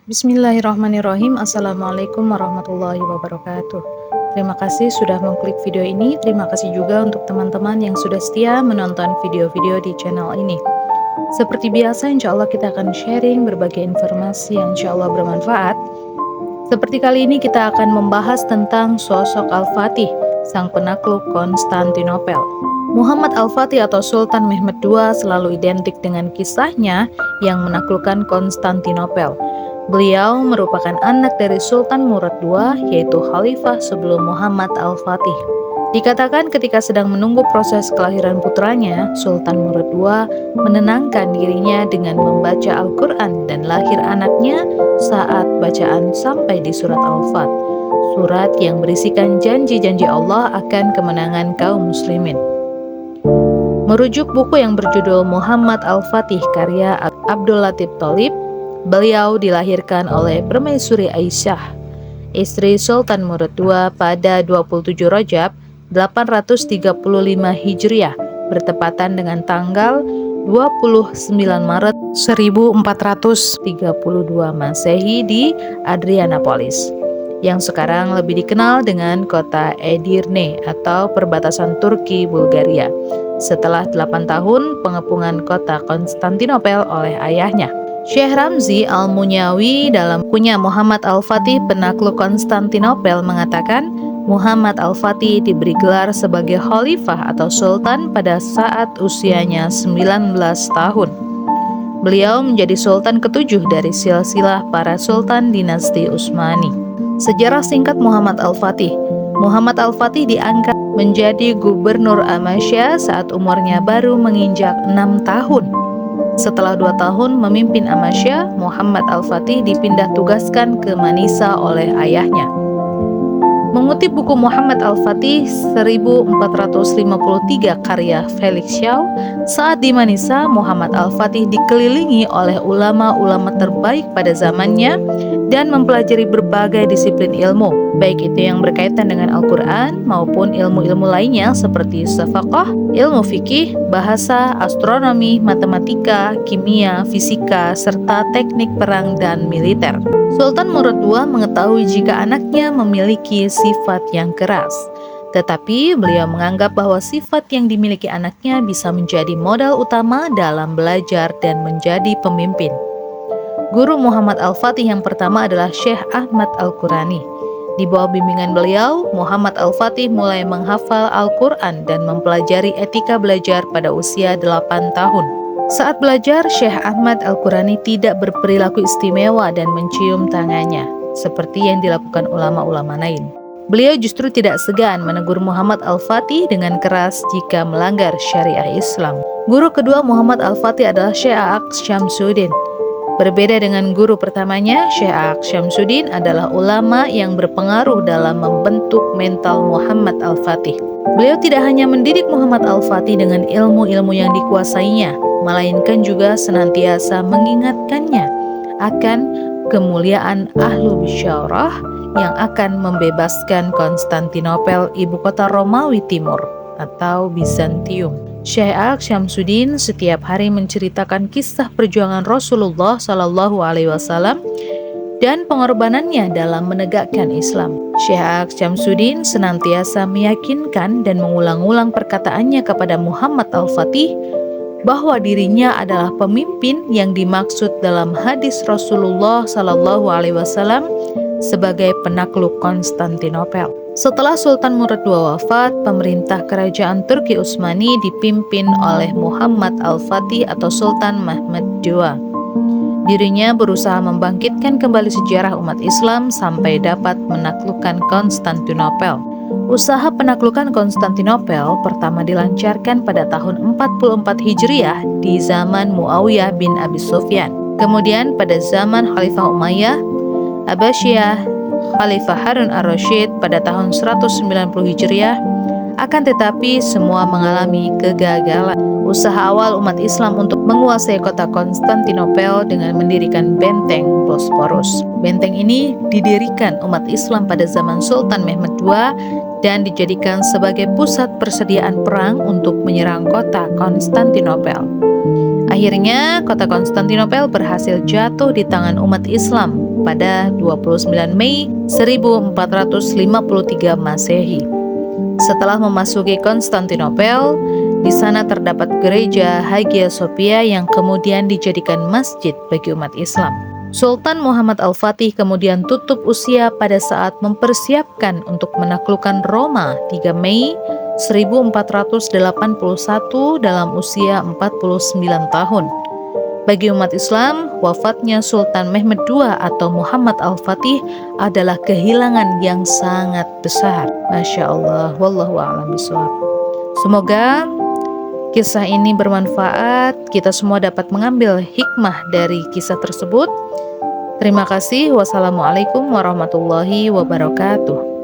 Bismillahirrahmanirrahim. Assalamualaikum warahmatullahi wabarakatuh. Terima kasih sudah mengklik video ini. Terima kasih juga untuk teman-teman yang sudah setia menonton video-video di channel ini. Seperti biasa, insya Allah kita akan sharing berbagai informasi yang insya Allah bermanfaat. Seperti kali ini kita akan membahas tentang sosok Al-Fatih, sang penakluk Konstantinopel. Muhammad Al-Fatih atau Sultan Mehmed II selalu identik dengan kisahnya yang menaklukkan Konstantinopel. Beliau merupakan anak dari Sultan Murad II, yaitu khalifah sebelum Muhammad Al-Fatih. Dikatakan ketika sedang menunggu proses kelahiran putranya, Sultan Murad II menenangkan dirinya dengan membaca Al-Quran dan lahir anaknya saat bacaan sampai di surat Al-Fat, surat yang berisikan janji-janji Allah akan kemenangan kaum muslimin. Merujuk buku yang berjudul Muhammad Al-Fatih karya Abdul Latif Tholib, beliau dilahirkan oleh Permaisuri Aisyah, istri Sultan Murad II pada 27 Rajab 835 Hijriah, bertepatan dengan tanggal 29 Maret 1432 Masehi di Adrianopolis, yang sekarang lebih dikenal dengan kota Edirne atau perbatasan Turki Bulgaria, setelah 8 tahun pengepungan kota Konstantinopel oleh ayahnya. Syekh Ramzi Al-Munyawi dalam bukunya Muhammad Al-Fatih Penakluk Konstantinopel mengatakan, Muhammad Al-Fatih diberi gelar sebagai khalifah atau sultan pada saat usianya 19 tahun. Beliau menjadi sultan ketujuh dari silsilah para sultan dinasti Utsmani. Sejarah singkat Muhammad Al-Fatih. Muhammad Al-Fatih diangkat menjadi gubernur Amasya saat umurnya baru menginjak 6 tahun. Setelah 2 tahun memimpin Amasya, Muhammad Al-Fatih dipindah tugaskan ke Manisa oleh ayahnya. Mengutip buku Muhammad Al-Fatih 1453 karya Felix Shaw, saat di Manisa, Muhammad Al-Fatih dikelilingi oleh ulama-ulama terbaik pada zamannya dan mempelajari berbagai disiplin ilmu, baik itu yang berkaitan dengan Al-Quran maupun ilmu-ilmu lainnya seperti shafaqah, ilmu fikih, bahasa, astronomi, matematika, kimia, fisika, serta teknik perang dan militer. Sultan Murad II mengetahui jika anaknya memiliki sifat yang keras, tetapi beliau menganggap bahwa sifat yang dimiliki anaknya bisa menjadi modal utama dalam belajar dan menjadi pemimpin. Guru Muhammad Al-Fatih yang pertama adalah Syekh Ahmad Al-Qurani. Di bawah bimbingan beliau, Muhammad Al-Fatih mulai menghafal Al-Quran dan mempelajari etika belajar pada usia 8 tahun. Saat belajar, Syekh Ahmad Al-Qurani tidak berperilaku istimewa dan mencium tangannya, seperti yang dilakukan ulama-ulama lain. Beliau justru tidak segan menegur Muhammad Al-Fatih dengan keras jika melanggar syariah Islam. Guru kedua Muhammad Al-Fatih adalah Syekh Aqs Syamsuddin. Berbeda dengan guru pertamanya, Syekh Aqs Syamsuddin adalah ulama yang berpengaruh dalam membentuk mental Muhammad Al-Fatih. Beliau tidak hanya mendidik Muhammad Al-Fatih dengan ilmu-ilmu yang dikuasainya, melainkan juga senantiasa mengingatkannya akan kemuliaan Ahlu Bisyarah yang akan membebaskan Konstantinopel, ibu kota Romawi Timur atau Bizantium. Syekh Aqs Syamsuddin setiap hari menceritakan kisah perjuangan Rasulullah SAW dan pengorbanannya dalam menegakkan Islam. Syekh Aqs Syamsuddin senantiasa meyakinkan dan mengulang-ulang perkataannya kepada Muhammad Al-Fatih bahwa dirinya adalah pemimpin yang dimaksud dalam hadis Rasulullah SAW sebagai penakluk Konstantinopel. Setelah Sultan Murad II wafat, pemerintah kerajaan Turki Utsmani dipimpin oleh Muhammad Al-Fatih atau Sultan Mehmed II. Dirinya berusaha membangkitkan kembali sejarah umat Islam sampai dapat menaklukkan Konstantinopel. Usaha penaklukan Konstantinopel pertama dilancarkan pada tahun 44 Hijriah di zaman Muawiyah bin Abi Sufyan. Kemudian pada zaman Khalifah Umayyah, Abbasiyah, Khalifah Harun ar-Rasyid pada tahun 190 Hijriah, akan tetapi semua mengalami kegagalan. Usaha awal umat Islam untuk menguasai kota Konstantinopel dengan mendirikan benteng Bosporus. Benteng ini didirikan umat Islam pada zaman Sultan Mehmed II dan dijadikan sebagai pusat persediaan perang untuk menyerang kota Konstantinopel. Akhirnya, kota Konstantinopel berhasil jatuh di tangan umat Islam pada 29 Mei 1453 Masehi. Setelah memasuki Konstantinopel, di sana terdapat gereja Hagia Sophia yang kemudian dijadikan masjid bagi umat Islam. Sultan Muhammad Al-Fatih kemudian tutup usia pada saat mempersiapkan untuk menaklukkan Roma 3 Mei 1481 dalam usia 49 tahun. Bagi umat Islam, wafatnya Sultan Mehmed II atau Muhammad Al-Fatih adalah kehilangan yang sangat besar. Masya Allah, wallahu a'lam bishawab. Semoga kisah ini bermanfaat, kita semua dapat mengambil hikmah dari kisah tersebut. Terima kasih. Wassalamualaikum warahmatullahi wabarakatuh.